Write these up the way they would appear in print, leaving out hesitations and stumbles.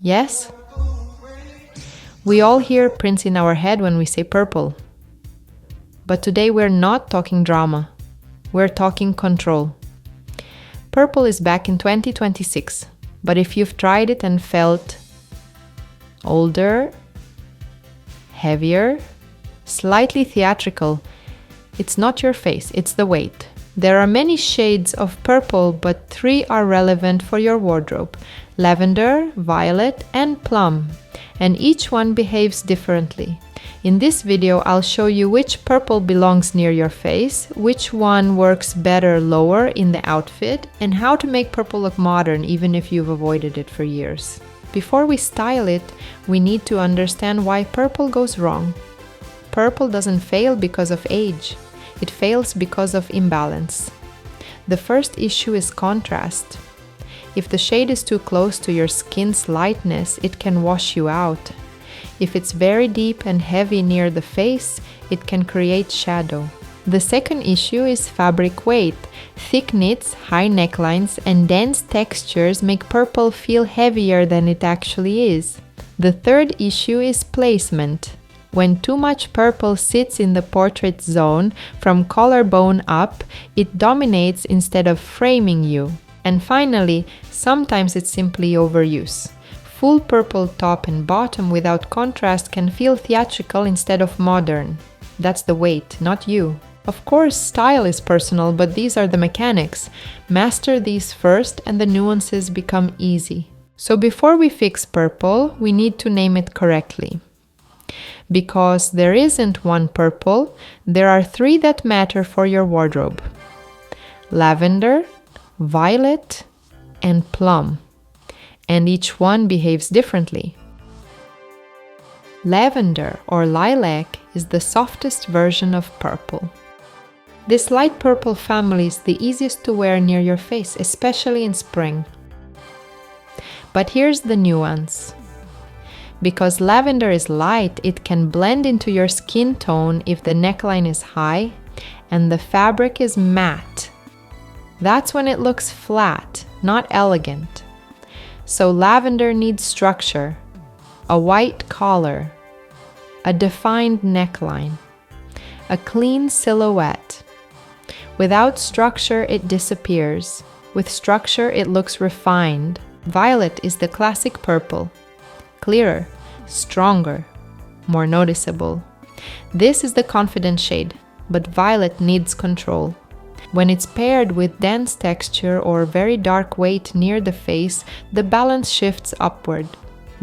Yes? We all hear prints in our head when we say purple. But today we're not talking drama. We're talking control. Purple is back in 2026, but if you've tried it and felt older, heavier, slightly theatrical, it's not your face, it's the weight. There are many shades of purple, but 3 are relevant for your wardrobe: lavender, violet, and plum, and each one behaves differently. In this video, I'll show you which purple belongs near your face, which one works better lower in the outfit, and how to make purple look modern even if you've avoided it for years. Before we style it, we need to understand why purple goes wrong. Purple doesn't fail because of age. It fails because of imbalance. The first issue is contrast. If the shade is too close to your skin's lightness, it can wash you out. If it's very deep and heavy near the face, it can create shadow. The second issue is fabric weight. Thick knits, high necklines, and dense textures make purple feel heavier than it actually is. The third issue is placement. When too much purple sits in the portrait zone, from collarbone up, it dominates instead of framing you. And finally, sometimes it's simply overuse. Full purple top and bottom without contrast can feel theatrical instead of modern. That's the weight, not you. Of course, style is personal, but these are the mechanics. Master these first and the nuances become easy. So before we fix purple, we need to name it correctly. Because there isn't one purple, there are 3 that matter for your wardrobe: lavender, violet, and plum. And each one behaves differently. Lavender or lilac is the softest version of purple. This light purple family is the easiest to wear near your face, especially in spring. But here's the nuance. Because lavender is light, it can blend into your skin tone if the neckline is high and the fabric is matte. That's when it looks flat, not elegant. So lavender needs structure, a white collar, a defined neckline, a clean silhouette. Without structure, it disappears. With structure, it looks refined. Violet is the classic purple. Clearer, stronger, more noticeable. This is the confident shade, but violet needs control. When it's paired with dense texture or very dark weight near the face, the balance shifts upward.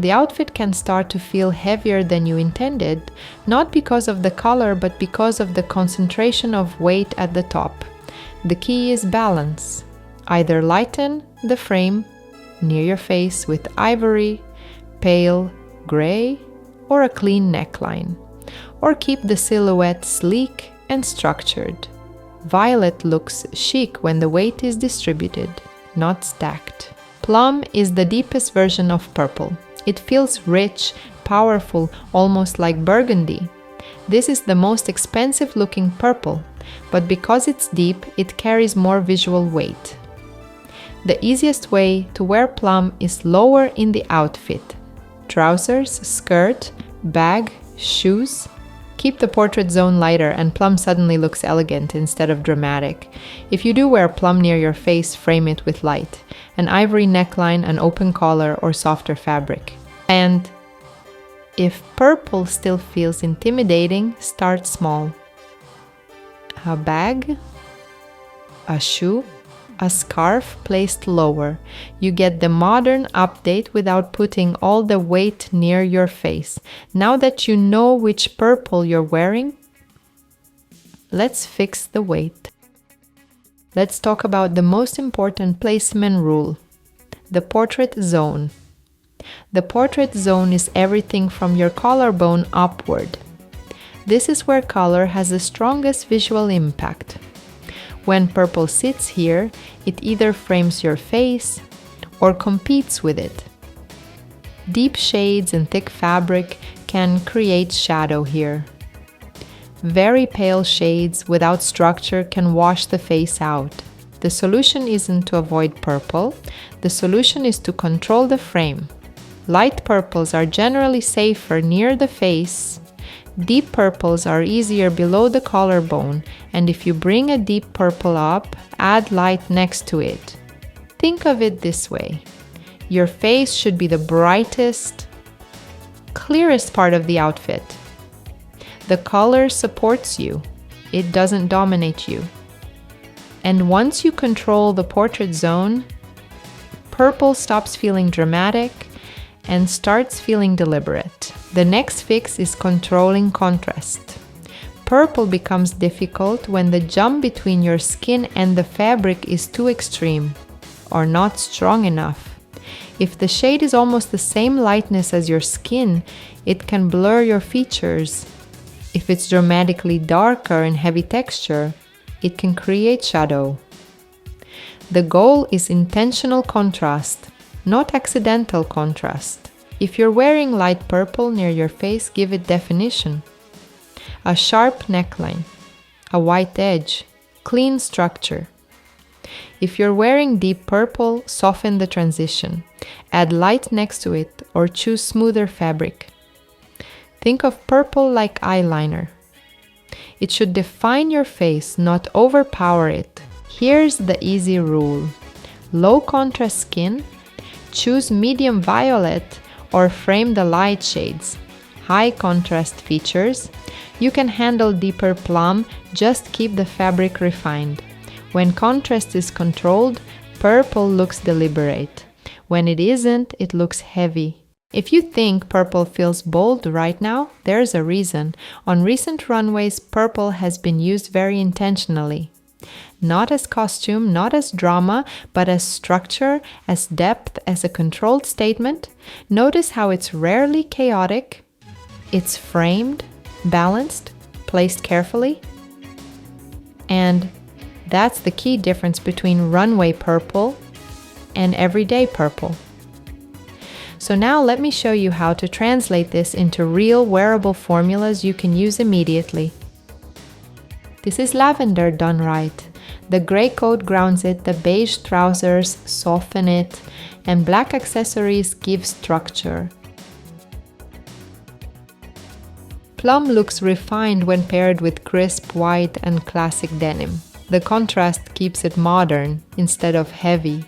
The outfit can start to feel heavier than you intended, not because of the color, but because of the concentration of weight at the top. The key is balance. Either lighten the frame near your face with ivory, pale gray, or a clean neckline, or keep the silhouette sleek and structured. Violet looks chic when the weight is distributed, not stacked. Plum is the deepest version of purple. It feels rich, powerful, almost like burgundy. This is the most expensive looking purple, but because it's deep, it carries more visual weight. The easiest way to wear plum is lower in the outfit. Trousers, skirt, bag, shoes. Keep the portrait zone lighter and plum suddenly looks elegant instead of dramatic. If you do wear plum near your face, frame it with light. An ivory neckline, an open collar, or softer fabric. And if purple still feels intimidating, start small. A bag, a shoe, a scarf placed lower. You get the modern update without putting all the weight near your face. Now that you know which purple you're wearing, let's fix the weight. Let's talk about the most important placement rule, the portrait zone. The portrait zone is everything from your collarbone upward. This is where color has the strongest visual impact. When purple sits here, it either frames your face or competes with it. Deep shades and thick fabric can create shadow here. Very pale shades without structure can wash the face out. The solution isn't to avoid purple, the solution is to control the frame. Light purples are generally safer near the face. Deep purples are easier below the collarbone, and if you bring a deep purple up, add light next to it. Think of it this way. Your face should be the brightest, clearest part of the outfit. The color supports you. It doesn't dominate you. And once you control the portrait zone, purple stops feeling dramatic and starts feeling deliberate. The next fix is controlling contrast. Purple becomes difficult when the jump between your skin and the fabric is too extreme or not strong enough. If the shade is almost the same lightness as your skin, it can blur your features. If it's dramatically darker and heavy texture, it can create shadow. The goal is intentional contrast, not accidental contrast. If you're wearing light purple near your face, give it definition. A sharp neckline, a white edge, clean structure. If you're wearing deep purple, soften the transition. Add light next to it or choose smoother fabric. Think of purple like eyeliner. It should define your face, not overpower it. Here's the easy rule. Low contrast skin, choose medium violet or frame the light shades. High contrast features, you can handle deeper plum, just keep the fabric refined. When contrast is controlled, purple looks deliberate. When it isn't, it looks heavy. If you think purple feels bold right now, there's a reason. On recent runways, purple has been used very intentionally. Not as costume, not as drama, but as structure, as depth, as a controlled statement. Notice how it's rarely chaotic. It's framed, balanced, placed carefully. And that's the key difference between runway purple and everyday purple. So now let me show you how to translate this into real wearable formulas you can use immediately. This is lavender done right. The gray coat grounds it, the beige trousers soften it, and black accessories give structure. Plum looks refined when paired with crisp white and classic denim. The contrast keeps it modern instead of heavy.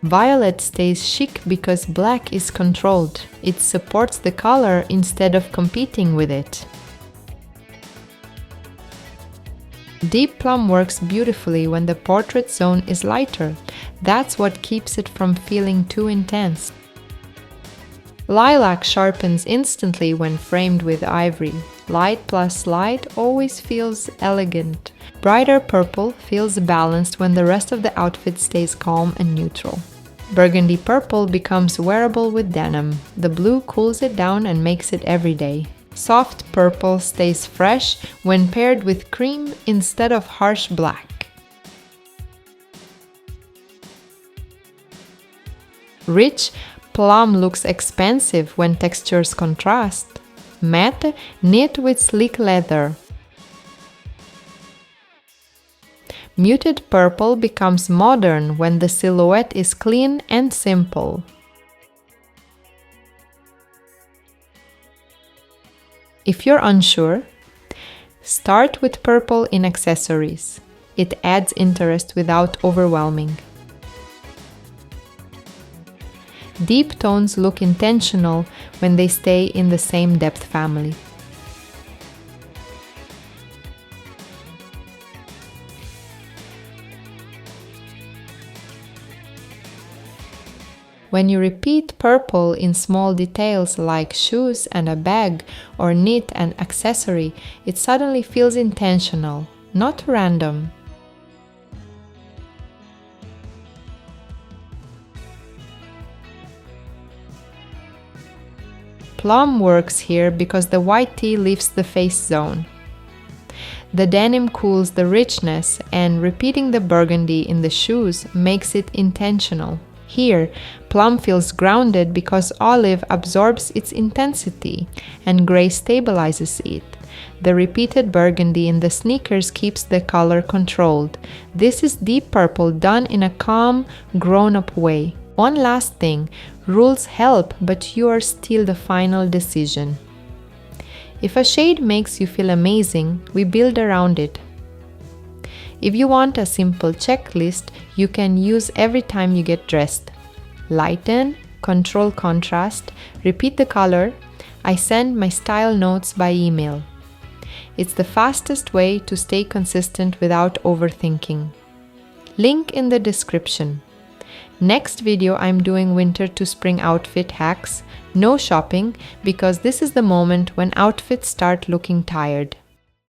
Violet stays chic because black is controlled. It supports the color instead of competing with it. Deep plum works beautifully when the portrait zone is lighter. That's what keeps it from feeling too intense. Lilac sharpens instantly when framed with ivory. Light plus light always feels elegant. Brighter purple feels balanced when the rest of the outfit stays calm and neutral. Burgundy purple becomes wearable with denim. The blue cools it down and makes it everyday. Soft purple stays fresh when paired with cream instead of harsh black. Rich plum looks expensive when textures contrast. Matte, knit with sleek leather. Muted purple becomes modern when the silhouette is clean and simple. If you're unsure, start with purple in accessories. It adds interest without overwhelming. Deep tones look intentional when they stay in the same depth family. When you repeat purple in small details like shoes and a bag or knit and accessory, it suddenly feels intentional, not random. Plum works here because the white tee lifts the face zone. The denim cools the richness, and repeating the burgundy in the shoes makes it intentional. Here, plum feels grounded because olive absorbs its intensity and gray stabilizes it. The repeated burgundy in the sneakers keeps the color controlled. This is deep purple done in a calm, grown-up way. One last thing, rules help, but you are still the final decision. If a shade makes you feel amazing, we build around it. If you want a simple checklist, you can use every time you get dressed. Lighten, control contrast, repeat the color. I send my style notes by email. It's the fastest way to stay consistent without overthinking. Link in the description. Next video I'm doing winter to spring outfit hacks. No shopping, because this is the moment when outfits start looking tired.